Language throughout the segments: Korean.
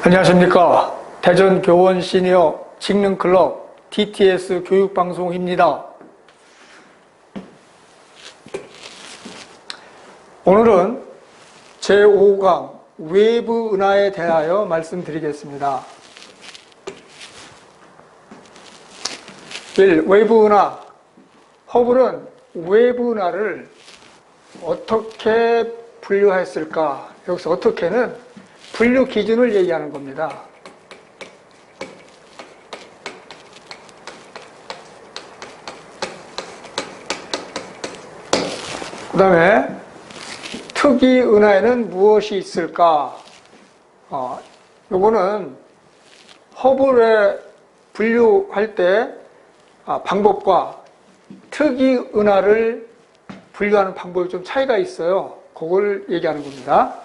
안녕하십니까. 대전교원 시니어 직능클럽 DTS 교육방송입니다. 오늘은 제5강 외부 은하에 대하여 말씀드리겠습니다. 1. 외부 은하. 허블은 외부 은하를 어떻게 분류했을까? 여기서 어떻게는 분류 기준을 얘기하는 겁니다. 그 다음에 특이 은하에는 무엇이 있을까? 요거는 허블에 분류할 때 방법과 특이 은하를 분류하는 방법이 좀 차이가 있어요. 그걸 얘기하는 겁니다.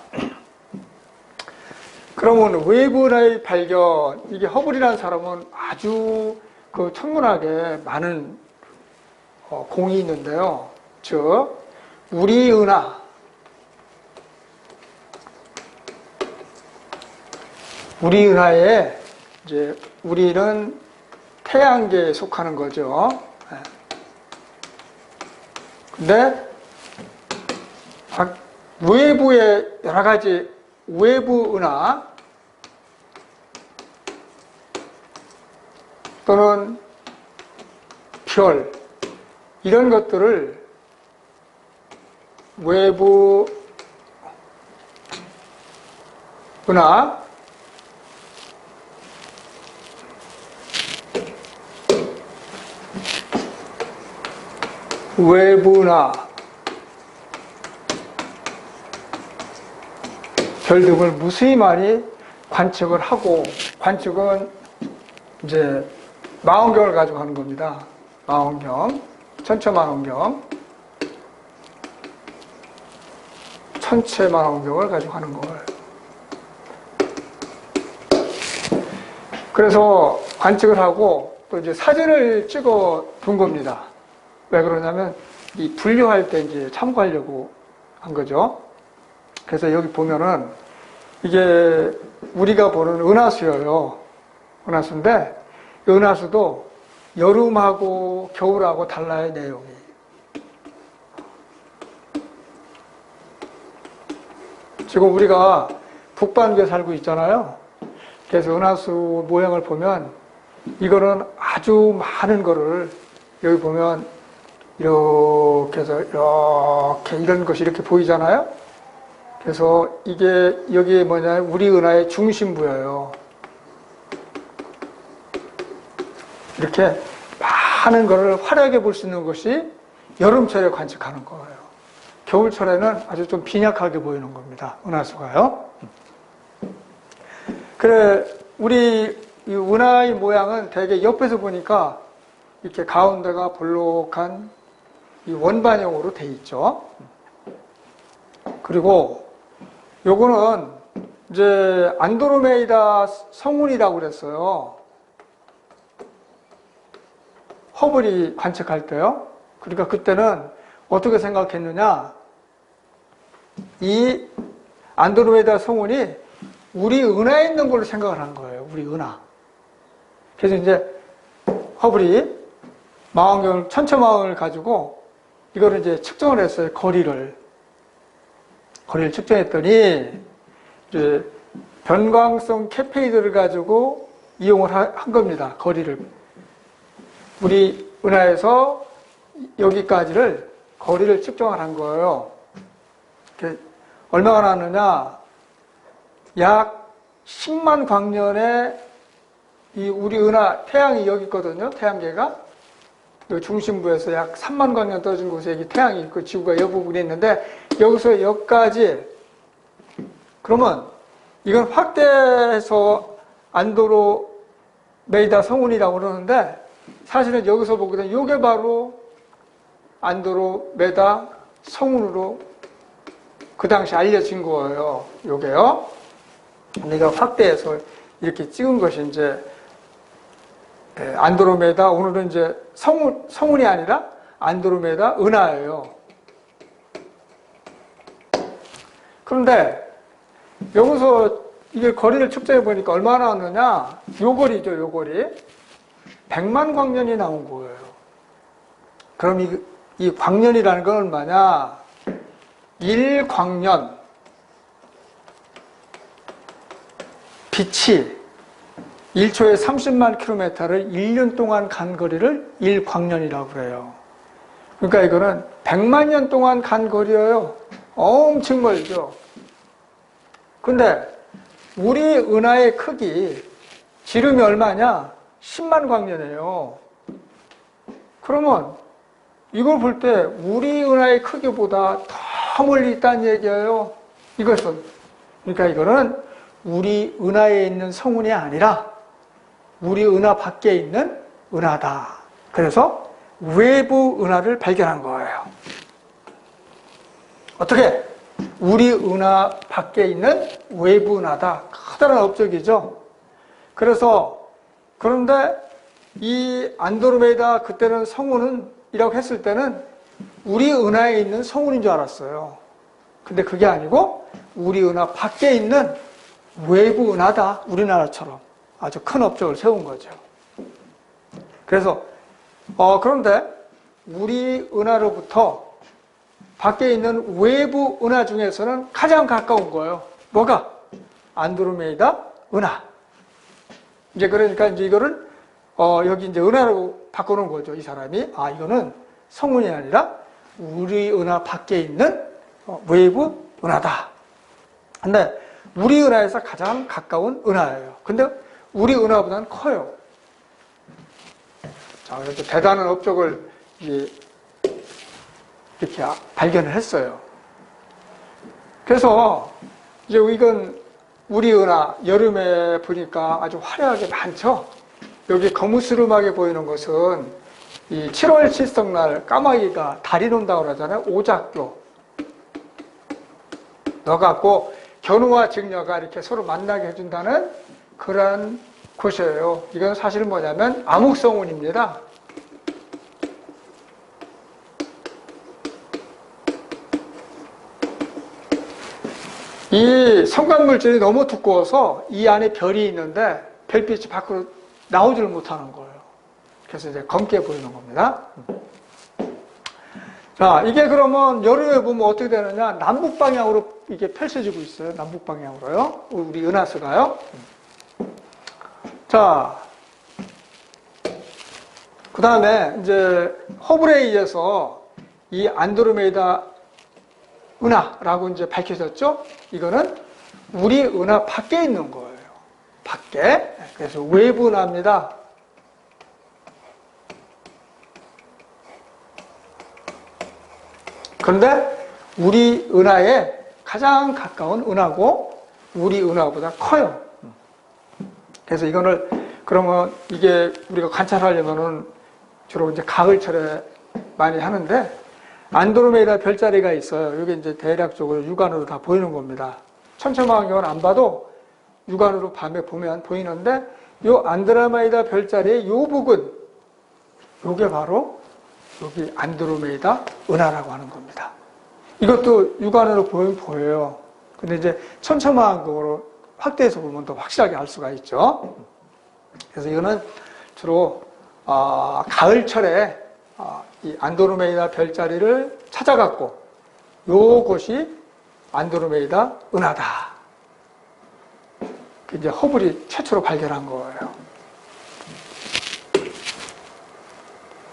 그러면 외부 은하의 발견, 이게 허블이라는 사람은 아주 천문학에 많은 공이 있는데요. 즉, 우리 은하, 우리 은하에 이제 우리는 태양계에 속하는 거죠. 근데 외부의 여러 가지 외부 은하 또는 별 이런 것들을 외부 은하 외부 은하 별 등을 무수히 많이 관측을 하고, 관측은 이제 망원경을 가지고 하는 겁니다. 망원경, 천체망원경, 천체망원경을 가지고 하는 걸. 그래서 관측을 하고 또 이제 사진을 찍어 둔 겁니다. 왜 그러냐면 이 분류할 때 이제 참고하려고 한 거죠. 그래서 여기 보면은 이게 우리가 보는 은하수예요. 은하수인데 이 은하수도 여름하고 겨울하고 달라요, 내용이. 지금 우리가 북반구에 살고 있잖아요. 그래서 은하수 모양을 보면 이거는 아주 많은 거를 여기 보면 이렇게 해서 이렇게 이런 것이 이렇게 보이잖아요. 그래서 이게 여기 뭐냐면 우리 은하의 중심부예요. 이렇게 많은 것을 화려하게 볼 수 있는 것이 여름철에 관측하는 거예요. 겨울철에는 아주 좀 빈약하게 보이는 겁니다. 은하수가요. 그래, 우리 이 은하의 모양은 되게 옆에서 보니까 이렇게 가운데가 볼록한 이 원반형으로 돼 있죠. 그리고 요거는 이제 안드로메이다 성운이라고 그랬어요. 허블이 관측할 때요. 그러니까 그때는 어떻게 생각했느냐. 이 안드로메이다 성운이 우리 은하에 있는 걸로 생각을 한 거예요. 우리 은하. 그래서 이제 허블이 망원경, 천체망원경을 가지고 이거를 이제 측정을 했어요. 거리를 측정했더니 이제 변광성 캐페이드를 가지고 이용을 한 겁니다. 거리를. 우리 은하에서 여기까지를 거리를 측정을 한 거예요. 얼마가 나왔느냐? 약 10만 광년에 이 우리 은하 태양이 여기 있거든요. 태양계가 이 중심부에서 약 3만 광년 떨어진 곳에 여기 태양이 있고 지구가 이 부분에 있는데 여기서 여기까지 그러면 이건 확대해서 안드로메이다 성운이라고 그러는데 사실은 여기서 보게 되면 이게 바로 안드로메다 성운으로 그 당시 알려진 거예요. 요게요. 내가 확대해서 이렇게 찍은 것이 이제 안드로메다, 오늘은 이제 성운이 아니라 안드로메다 은하예요. 그런데 여기서 이게 거리를 측정해 보니까 얼마나 나왔느냐? 요 거리죠, 요 거리. 100만 광년이 나온 거예요. 그럼 이 광년이라는 건 얼마냐? 1광년. 빛이 1초에 30만 킬로미터를 1년 동안 간 거리를 1광년이라고 그래요. 그러니까 이거는 100만 년 동안 간 거리예요. 엄청 멀죠. 근데 우리 은하의 크기, 지름이 얼마냐? 10만 광년이에요. 그러면 이걸 볼 때 우리 은하의 크기보다 더 멀리 있다는 얘기예요. 이것은. 그러니까 이거는 우리 은하에 있는 성운이 아니라 우리 은하 밖에 있는 은하다. 그래서 외부 은하를 발견한 거예요. 어떻게? 우리 은하 밖에 있는 외부 은하다. 커다란 업적이죠. 그런데 이 안드로메다 그때는 성운이라고 했을 때는 우리 은하에 있는 성운인 줄 알았어요. 근데 그게 아니고 우리 은하 밖에 있는 외부 은하다. 우리나라처럼 아주 큰 업적을 세운 거죠. 그래서 그런데 우리 은하로부터 밖에 있는 외부 은하 중에서는 가장 가까운 거예요. 뭐가? 안드로메다 은하. 이제 그러니까 이제 이거를 여기 이제 은하로 바꾸는 거죠. 이 사람이. 이거는 성운이 아니라 우리 은하 밖에 있는 외부 은하다. 근데 우리 은하에서 가장 가까운 은하예요. 근데 우리 은하보다는 커요. 자, 그래서 대단한 업적을 이렇게 발견을 했어요. 그래서 이제 이건 우리 은하 여름에 보니까 아주 화려하게 많죠. 여기 거무스름하게 보이는 것은 이 7월 칠성날 까마귀가 달이 논다고 그러잖아요. 오작교 넣어갖고 견우와 직녀가 이렇게 서로 만나게 해준다는 그런 곳이에요. 이건 사실 뭐냐면 암흑성운입니다. 이 성간물질이 너무 두꺼워서 이 안에 별이 있는데 별빛이 밖으로 나오지를 못하는 거예요. 그래서 이제 검게 보이는 겁니다. 자, 이게 그러면 여름에 보면 어떻게 되느냐? 남북 방향으로 이게 펼쳐지고 있어요. 남북 방향으로요. 우리 은하수가요. 자, 그 다음에 이제 허블에 의해서 이 안드로메다 은하라고 이제 밝혀졌죠? 이거는 우리 은하 밖에 있는 거예요. 밖에. 그래서 외부 은하입니다. 그런데 우리 은하에 가장 가까운 은하고 우리 은하보다 커요. 그래서 이거를 그러면 이게 우리가 관찰하려면은 주로 이제 가을철에 많이 하는데 안드로메다 별자리가 있어요. 이게 이제 대략적으로 육안으로 다 보이는 겁니다. 천체망원경을 안 봐도 육안으로 밤에 보면 보이는데 이 안드로메다 별자리의 요 부분, 요게 바로 여기 안드로메다 은하라고 하는 겁니다. 이것도 육안으로 보이면 보여요. 근데 이제 천체망원경으로 확대해서 보면 더 확실하게 알 수가 있죠. 그래서 이거는 주로 가을철에 이 안드로메다 별자리를 찾아갖고 요것이 안드로메다 은하다. 이제 허블이 최초로 발견한 거예요.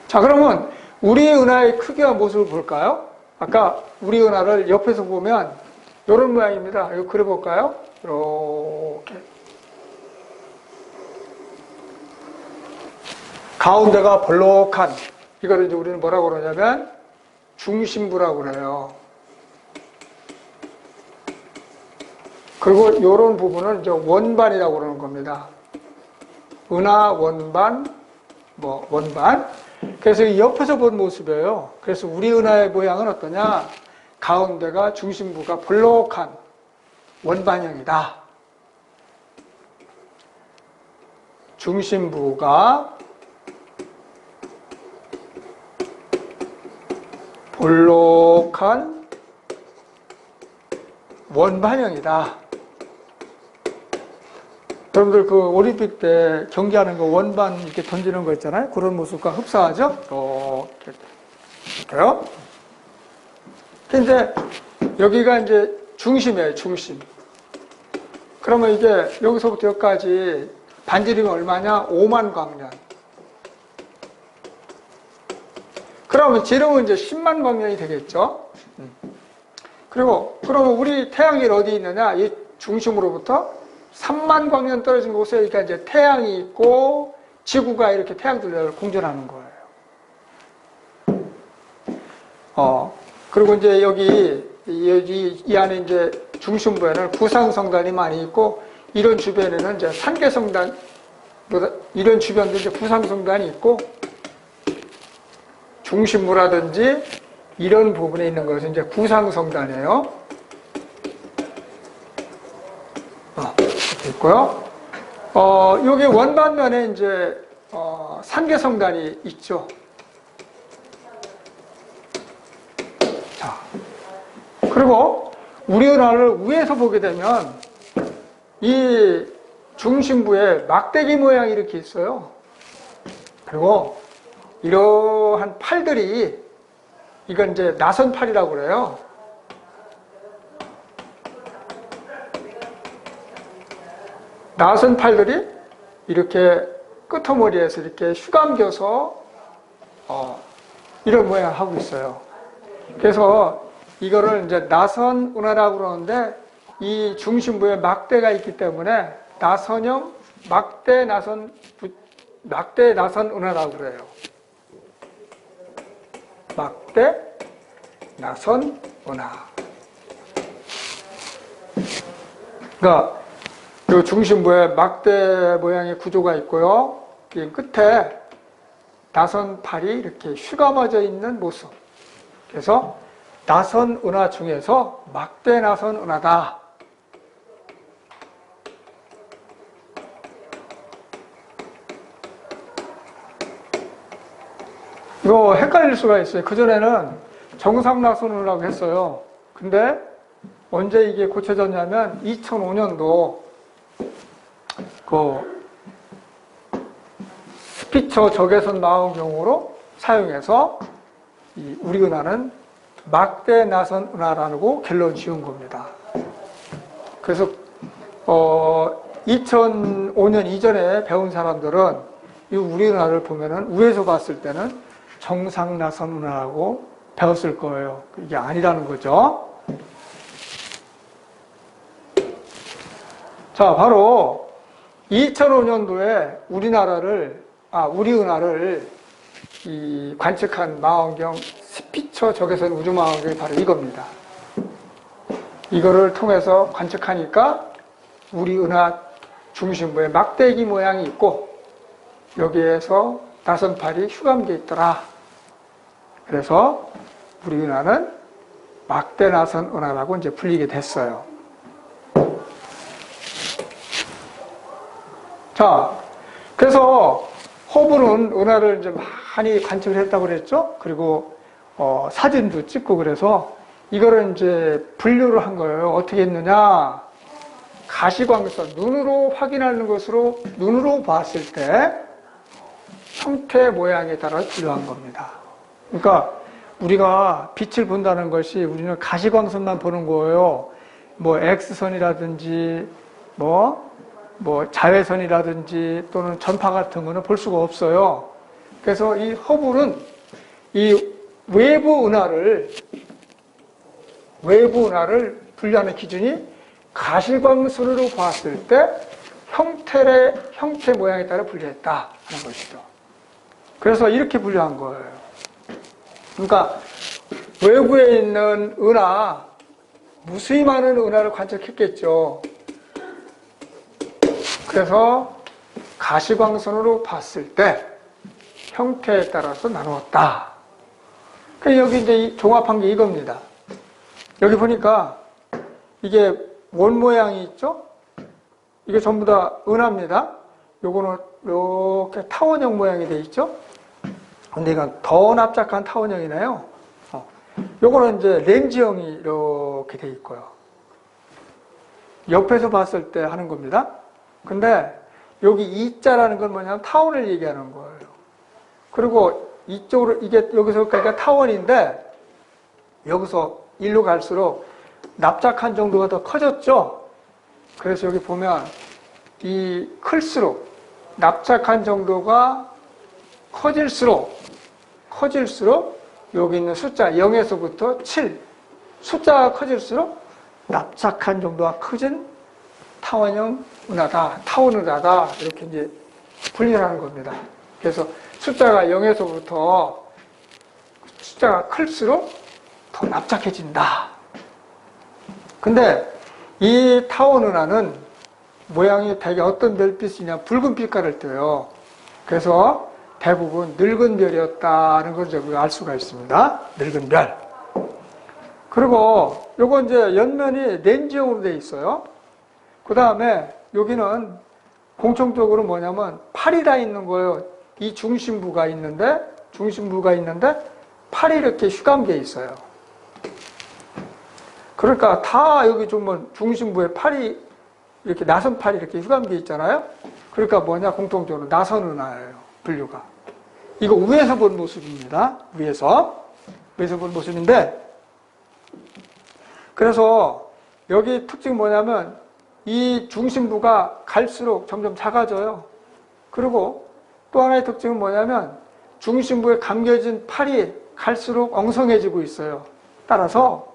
자, 그러면 우리 은하의 크기와 모습을 볼까요? 아까 우리 은하를 옆에서 보면 이런 모양입니다. 이거 그려볼까요? 이렇게. 가운데가 볼록한, 이거를 이제 우리는 뭐라고 그러냐면 중심부라고 그래요. 그리고 이런 부분은 이제 원반이라고 그러는 겁니다. 은하 원반, 원반. 그래서 이 옆에서 본 모습이에요. 그래서 우리 은하의 모양은 어떠냐? 가운데가 중심부가 볼록한 원반형이다. 중심부가 볼록한 원반형이다. 여러분들 그 올림픽 때 경기하는 거 원반 이렇게 던지는 거 있잖아요. 그런 모습과 흡사하죠? 이렇게요. 근데 여기가 이제 중심이에요, 중심. 그러면 이게 여기서부터 여기까지 반지름이 얼마냐? 5만 광년. 그러면 지름은 이제 10만 광년이 되겠죠? 그리고, 그러면 우리 태양이 어디 있느냐? 이 중심으로부터 3만 광년 떨어진 곳에 그러니까 이제 태양이 있고 지구가 이렇게 태양들을 공전하는 거예요. 그리고 이제 여기 이 안에 이제 중심부에는 구상성단이 많이 있고 이런 주변에는 이제 산계성단, 이런 주변도 이제 구상성단이 있고 중심부라든지 이런 부분에 있는 것은 이제 구상성단이에요. 이렇게 있고요. 여기 원반면에 이제 산계성단이 있죠. 자, 그리고 우리 은하를 위에서 보게 되면 이 중심부에 막대기 모양이 이렇게 있어요. 그리고 이러한 팔들이 이건 이제 나선팔이라고 그래요. 나선팔들이 이렇게 끄트머리에서 이렇게 휘감겨서 이런 모양을 하고 있어요. 그래서 이거를 이제 나선 은하라고 그러는데 이 중심부에 막대가 있기 때문에 나선형 막대 나선 은하라고 그래요. 막대 나선 은하. 그러니까 이 중심부에 막대 모양의 구조가 있고요. 이 끝에 나선팔이 이렇게 휘감아져 있는 모습. 그래서 나선 은하 중에서 막대 나선 은하다. 이거 헷갈릴 수가 있어요. 그전에는 정상 나선 은하라고 했어요. 근데 언제 이게 고쳐졌냐면 2005년도 그 스피처 적외선 망원경으로 사용해서 이 우리 은하는 막대 나선 은하라고 결론 지은 겁니다. 그래서 2005년 이전에 배운 사람들은 이 우리 은하를 보면은 위에서 봤을 때는 정상 나선 은하라고 배웠을 거예요. 이게 아니라는 거죠. 자, 바로 2005년도에 우리 은하를 관측한 망원경 스피처 적외선 우주 망원경이 바로 이겁니다. 이거를 통해서 관측하니까 우리 은하 중심부에 막대기 모양이 있고 여기에서 나선팔이 휘감겨 있더라. 그래서 우리 은하는 막대 나선 은하라고 이제 불리게 됐어요. 자, 그래서 허블은 은하를 이제 많이 관측을 했다고 그랬죠? 그리고 사진도 찍고 그래서 이거를 이제 분류를 한 거예요. 어떻게 했느냐? 가시광선, 눈으로 확인하는 것으로 눈으로 봤을 때 형태 모양에 따라 분류한 겁니다. 그러니까 우리가 빛을 본다는 것이 우리는 가시광선만 보는 거예요. 뭐 X선이라든지 뭐 자외선이라든지 또는 전파 같은 거는 볼 수가 없어요. 그래서 이 허블은 이 외부 은하를 분류하는 기준이 가시광선으로 봤을 때 형태 모양에 따라 분류했다 하는 것이죠. 그래서 이렇게 분류한 거예요. 그러니까 외부에 있는 은하, 무수히 많은 은하를 관측했겠죠. 그래서 가시광선으로 봤을 때 형태에 따라서 나누었다. 여기 이제 종합한 게 이겁니다. 여기 보니까 이게 원 모양이 있죠? 이게 전부 다 은하입니다. 요거는 이렇게 타원형 모양이 돼 있죠? 근데 이건 더 납작한 타원형이네요. 요거는 이제 렌즈형이 이렇게 돼 있고요. 옆에서 봤을 때 하는 겁니다. 근데 여기 이자라는 건 뭐냐면 타원을 얘기하는 거예요. 그리고 이쪽으로 이게 여기서 그러니까 타원인데 여기서 일로 갈수록 납작한 정도가 더 커졌죠. 그래서 여기 보면 이 클수록 납작한 정도가 커질수록 여기 있는 숫자 0에서부터 7 숫자가 커질수록 납작한 정도가 커진 타원형 은하다, 타원 은하다 이렇게 이제 분류하는 겁니다. 그래서 숫자가 0에서부터 숫자가 클수록 더 납작해진다. 근데 이 타원 은하는 모양이 되게 어떤 별빛이냐 붉은 빛깔을 띄어요. 그래서 대부분 늙은 별이었다는 걸 우리가 알 수가 있습니다. 늙은 별. 그리고 요거 이제 옆면이 렌즈형으로 되어 있어요. 그 다음에 여기는 공통적으로 뭐냐면 팔이 다 있는 거예요. 이 중심부가 있는데 팔이 이렇게 휘감겨 있어요. 그러니까 다 여기 좀 중심부에 팔이 이렇게 나선 팔이 이렇게 휘감겨 있잖아요. 그러니까 뭐냐 공통적으로 나선 은하예요. 분류가. 이거 위에서 본 모습입니다. 위에서 본 모습인데 그래서 여기 특징이 뭐냐면 이 중심부가 갈수록 점점 작아져요. 그리고 또 하나의 특징은 뭐냐면 중심부에 감겨진 팔이 갈수록 엉성해지고 있어요. 따라서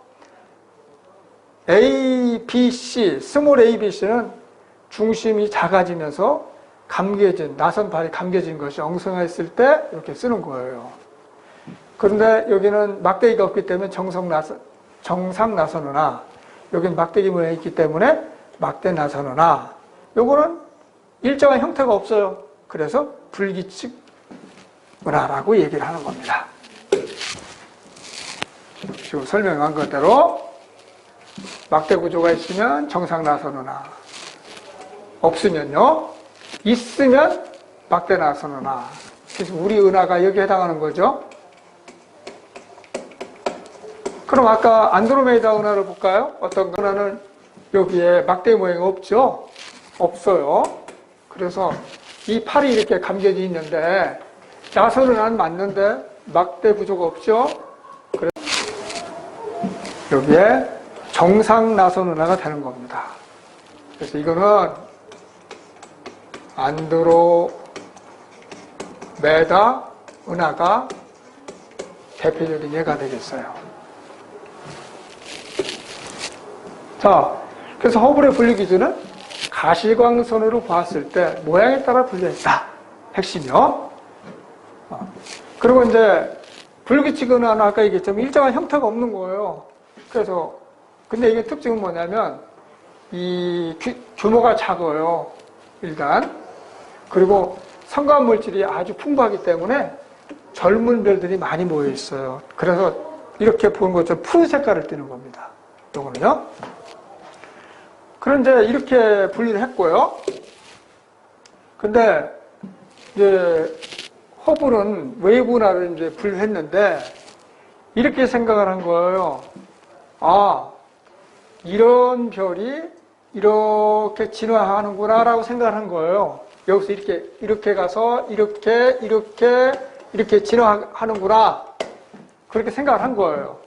A, B, C, 스몰 A, B, C는 중심이 작아지면서 감겨진, 나선 팔이 감겨진 것이 엉성했을 때 이렇게 쓰는 거예요. 그런데 여기는 막대기가 없기 때문에 정상 나선 은하, 여기는 막대기 모양이 있기 때문에 막대 나선 은하, 요거는 일정한 형태가 없어요. 그래서 불규칙 은하라고 얘기를 하는 겁니다. 지금 설명한 것대로 막대 구조가 있으면 정상 나선 은하, 없으면요, 있으면 막대 나선 은하. 그래서 우리 은하가 여기에 해당하는 거죠. 그럼 아까 안드로메다 은하를 볼까요? 어떤 은하는 여기에 막대 모양이 없죠? 없어요. 그래서 이 팔이 이렇게 감겨져 있는데 나선 은하는 맞는데 막대 구조가 없죠? 그래서 여기에 정상 나선 은하가 되는 겁니다. 그래서 이거는 안드로메다 은하가 대표적인 예가 되겠어요. 자, 그래서 허블의 분류 기준은 가시광선으로 봤을 때 모양에 따라 분류했다. 핵심이요. 그리고 이제 불규칙 은하는 아까 얘기했지만 일정한 형태가 없는 거예요. 그래서 근데 이게 특징은 뭐냐면 이 규모가 작아요. 일단. 그리고 성간 물질이 아주 풍부하기 때문에 젊은 별들이 많이 모여 있어요. 그래서 이렇게 보는 것처럼 푸른 색깔을 띠는 겁니다. 요거는요. 그런데 이렇게 분리를 했고요. 근데 이제 허블은 웨이브 은하를 이제 분류했는데 이렇게 생각을 한 거예요. 아, 이런 별이 이렇게 진화하는구나라고 생각을 한 거예요. 여기서 이렇게 가서 이렇게 진화하는구나. 그렇게 생각을 한 거예요.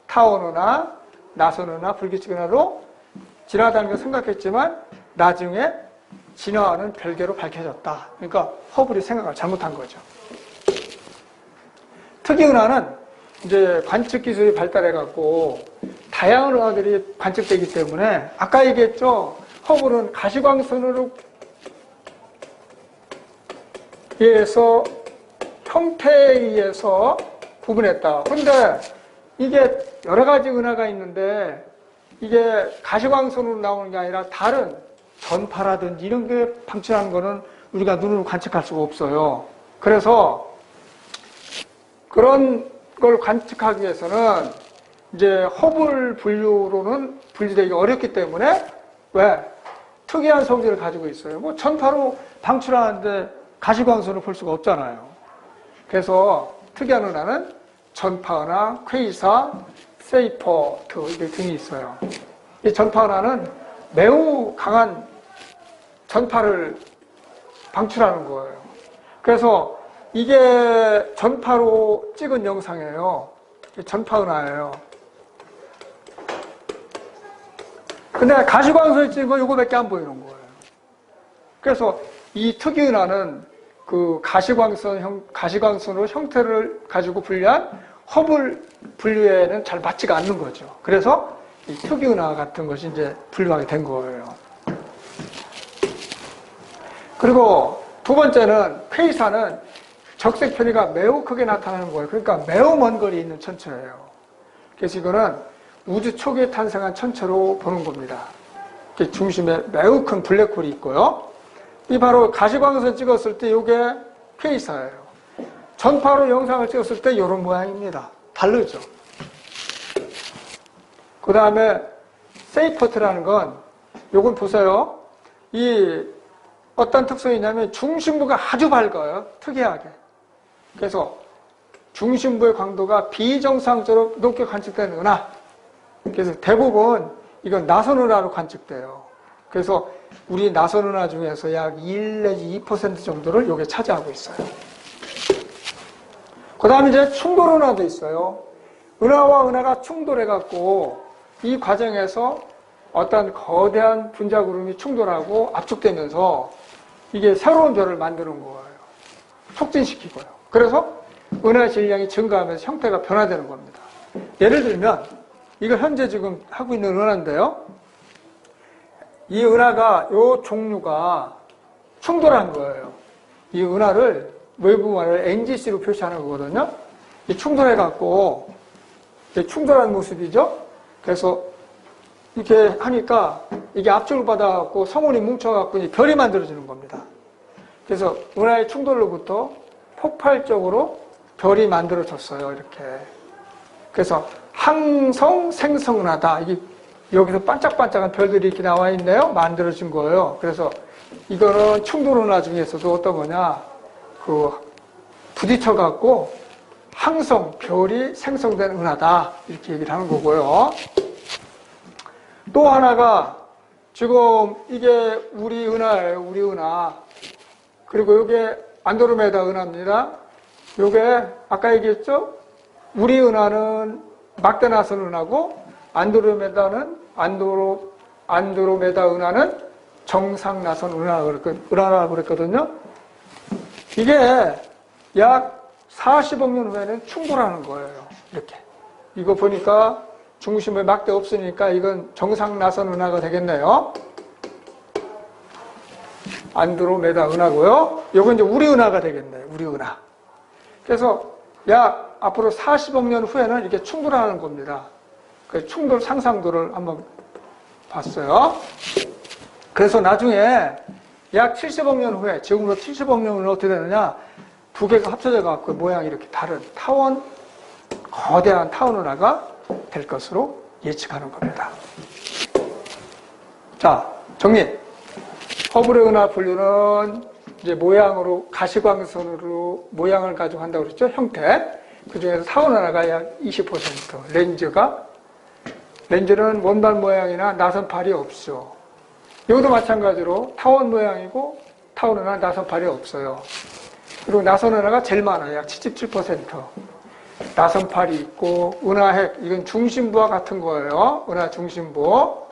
타원 은하, 나선 은하, 불규칙 은하로 진화하다는 걸 생각했지만 나중에 진화하는 별개로 밝혀졌다. 그러니까 허블이 생각을 잘못한 거죠. 특이 은하는 이제 관측 기술이 발달해갖고 다양한 은하들이 관측되기 때문에 아까 얘기했죠. 허블은 가시광선으로 의해서 형태에 의해서 구분했다. 그런데 이게 여러 가지 은하가 있는데 이게 가시광선으로 나오는 게 아니라 다른 전파라든지 이런 게 방출하는 거는 우리가 눈으로 관측할 수가 없어요. 그래서 그런 걸 관측하기 위해서는 이제 허블 분류로는 분류되기 어렵기 때문에 왜? 특이한 성질을 가지고 있어요. 뭐 전파로 방출하는데 가시광선을 볼 수가 없잖아요. 그래서 특이한 은하는 전파 은하, 퀘이사, 세이퍼트 등이 있어요. 이 전파 은하는 매우 강한 전파를 방출하는 거예요. 그래서 이게 전파로 찍은 영상이에요. 전파 은하예요. 근데 가시광선에 찍은 건 이거밖에 안 보이는 거예요. 그래서 이 특이 은하는 그 가시광선으로 형태를 가지고 분류한 허블 분류에는 잘 맞지가 않는 거죠. 그래서 이 특이 은하 같은 것이 이제 분류하게 된 거예요. 그리고 두 번째는 퀘이사는 적색 편의가 매우 크게 나타나는 거예요. 그러니까 매우 먼 거리에 있는 천체예요. 그래서 이거는 우주 초기에 탄생한 천체로 보는 겁니다. 중심에 매우 큰 블랙홀이 있고요. 이 바로 가시광선 찍었을 때 이게 퀘이사예요. 전파로 영상을 찍었을 때 이런 모양입니다. 다르죠. 그 다음에 세이퍼트라는 건 요건 보세요. 이 어떤 특성이 있냐면 중심부가 아주 밝아요. 특이하게. 그래서 중심부의 광도가 비정상적으로 높게 관측되는 은하. 그래서 대부분 이건 나선 은하로 관측돼요. 그래서 우리 나선 은하 중에서 약 1 내지 2% 정도를 이게 차지하고 있어요. 그 다음에 이제 충돌 은하도 있어요. 은하와 은하가 충돌해갖고 이 과정에서 어떤 거대한 분자구름이 충돌하고 압축되면서 이게 새로운 별을 만드는 거예요. 촉진시키고요. 그래서 은하의 질량이 증가하면서 형태가 변화되는 겁니다. 예를 들면 이거 현재 지금 하고 있는 은하인데요. 이 은하가 이 종류가 충돌한 거예요. 이 은하를 외부만을 NGC로 표시하는 거거든요. 이 충돌해갖고 충돌한 모습이죠. 그래서 이렇게 하니까 이게 압축을 받아갖고 성운이 뭉쳐갖고 별이 만들어지는 겁니다. 그래서 은하의 충돌로부터 폭발적으로 별이 만들어졌어요. 이렇게. 그래서 항성 생성은하다. 이게 여기서 반짝반짝한 별들이 이렇게 나와 있네요. 만들어진 거예요. 그래서 이거는 충돌은하 중에서도 어떤 거냐, 부딪혀갖고 항성, 별이 생성된 은하다. 이렇게 얘기를 하는 거고요. 또 하나가 지금 이게 우리 은하예요. 우리 은하. 그리고 이게 안드로메다 은하입니다. 이게 아까 얘기했죠? 우리 은하는 막대나선 은하고 안드로메다 은하는 정상나선 은하라고 그랬거든요. 이게 약 40억 년 후에는 충돌하는 거예요. 이렇게. 이거 보니까 중심에 막대 없으니까 이건 정상나선 은하가 되겠네요. 안드로메다 은하고요. 이건 이제 우리 은하가 되겠네요. 우리 은하. 그래서 약 앞으로 40억 년 후에는 이렇게 충돌하는 겁니다. 그 충돌 상상도를 한번 봤어요. 그래서 나중에 약 70억 년 후에, 지금으로 70억 년 후에 어떻게 되느냐, 두 개가 합쳐져 갖고 모양이 이렇게 다른 거대한 타원 은하가 될 것으로 예측하는 겁니다. 자, 정리. 허블의 은하 분류는 이제 모양으로, 가시광선으로 모양을 가지고 한다고 그랬죠? 형태. 그 중에서 타원 은하가 약 20%. 렌즈는 원반 모양이나 나선팔이 없죠. 이것도 마찬가지로 타원 모양이고, 타원 은하 나선팔이 없어요. 그리고 나선 은하가 제일 많아요. 약 77%. 나선팔이 있고, 은하핵, 이건 중심부와 같은 거예요. 은하 중심부가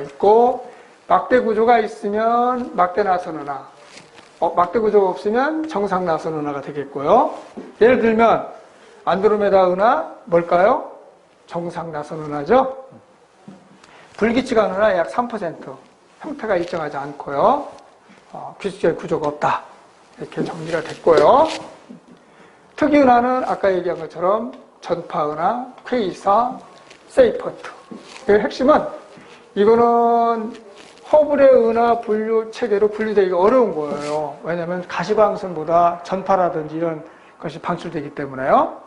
있고, 막대 구조가 있으면 막대 나선 은하, 막대 구조가 없으면 정상 나선 은하가 되겠고요. 예를 들면 안드로메다 은하 뭘까요? 정상 나선 은하죠. 불규칙한 은하 약 3%, 형태가 일정하지 않고요. 규칙적인 구조가 없다. 이렇게 정리가 됐고요. 특이 은하는 아까 얘기한 것처럼 전파 은하, 퀘이사, 세이퍼트. 그 핵심은 이거는 허블의 은하 분류 체계로 분류되기가 어려운 거예요. 왜냐하면 가시광선보다 전파라든지 이런 것이 방출되기 때문에요.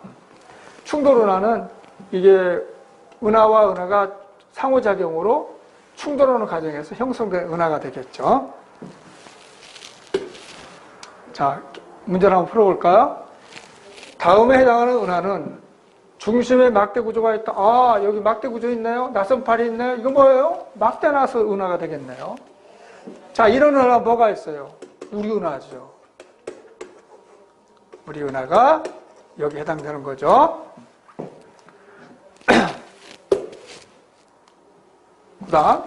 충돌 은하는 이게 은하와 은하가 상호작용으로 충돌하는 과정에서 형성된 은하가 되겠죠. 자, 문제를 한번 풀어볼까요? 다음에 해당하는 은하는 중심에 막대 구조가 있다. 아, 여기 막대 구조 있네요. 나선팔이 있네요. 이거 뭐예요? 막대 나선 은하가 되겠네요. 자, 이런 은하 뭐가 있어요? 우리 은하죠. 우리 은하가 여기 해당되는 거죠. 그다음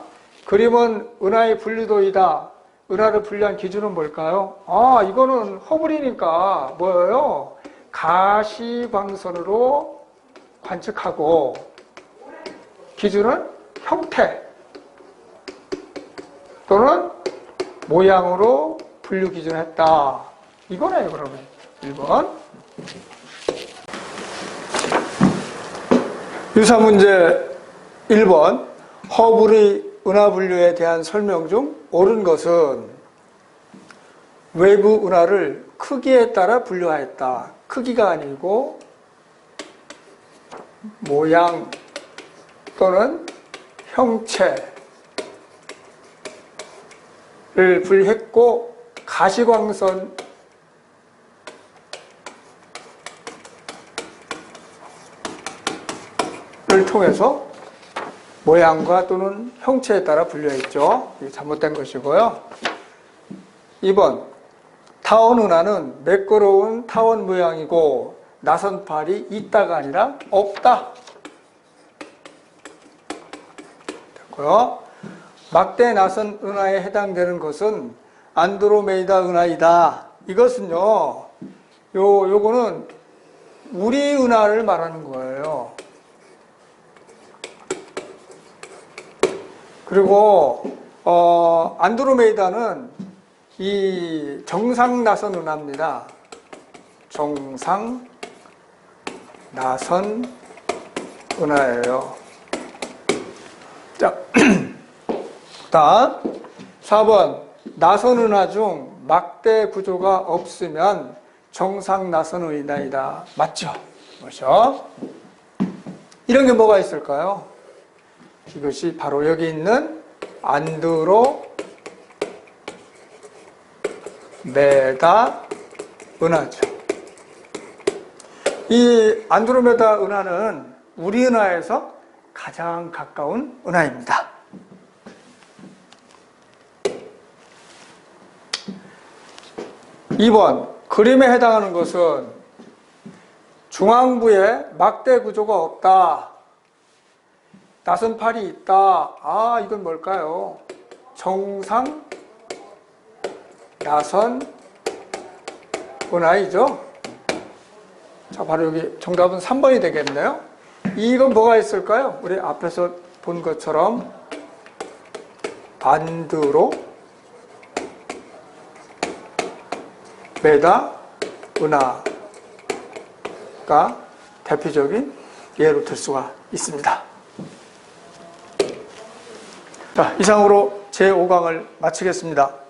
그림은 은하의 분류도이다. 은하를 분류한 기준은 뭘까요? 아, 이거는 허블이니까 뭐예요? 가시광선으로 관측하고 기준은 형태 또는 모양으로 분류 기준했다. 이거네요, 그러면. 1번. 유사문제 1번. 허블의 은하 분류에 대한 설명 중 옳은 것은 외부 은하를 크기에 따라 분류하였다. 크기가 아니고 모양 또는 형체를 분류했고 가시광선을 통해서 모양과 또는 형체에 따라 분류했죠. 이게 잘못된 것이고요. 2번. 타원 은하는 매끄러운 타원 모양이고 나선팔이 있다가 아니라 없다. 됐고요. 막대 나선 은하에 해당되는 것은 안드로메다 은하이다. 이것은요, 요거는 우리 은하를 말하는 거예요. 그리고 안드로메다는 이 정상 나선 은하입니다. 정상 나선 은하예요. 자, 다음 4번. 나선 은하 중 막대 구조가 없으면 정상 나선 은하이다. 맞죠? 뭐죠? 이런 게 뭐가 있을까요? 이것이 바로 여기 있는 안드로메다 은하죠. 이 안드로메다 은하는 우리 은하에서 가장 가까운 은하입니다. (2번) 그림에 해당하는 것은 중앙부에 막대 구조가 없다. 나선팔이 있다. 아, 이건 뭘까요? 정상 나선 은하이죠. 자, 바로 여기 정답은 3번이 되겠네요. 이건 뭐가 있을까요? 우리 앞에서 본 것처럼 안드로메다 은하가 대표적인 예로 들 수가 있습니다. 자, 이상으로 제5강을 마치겠습니다.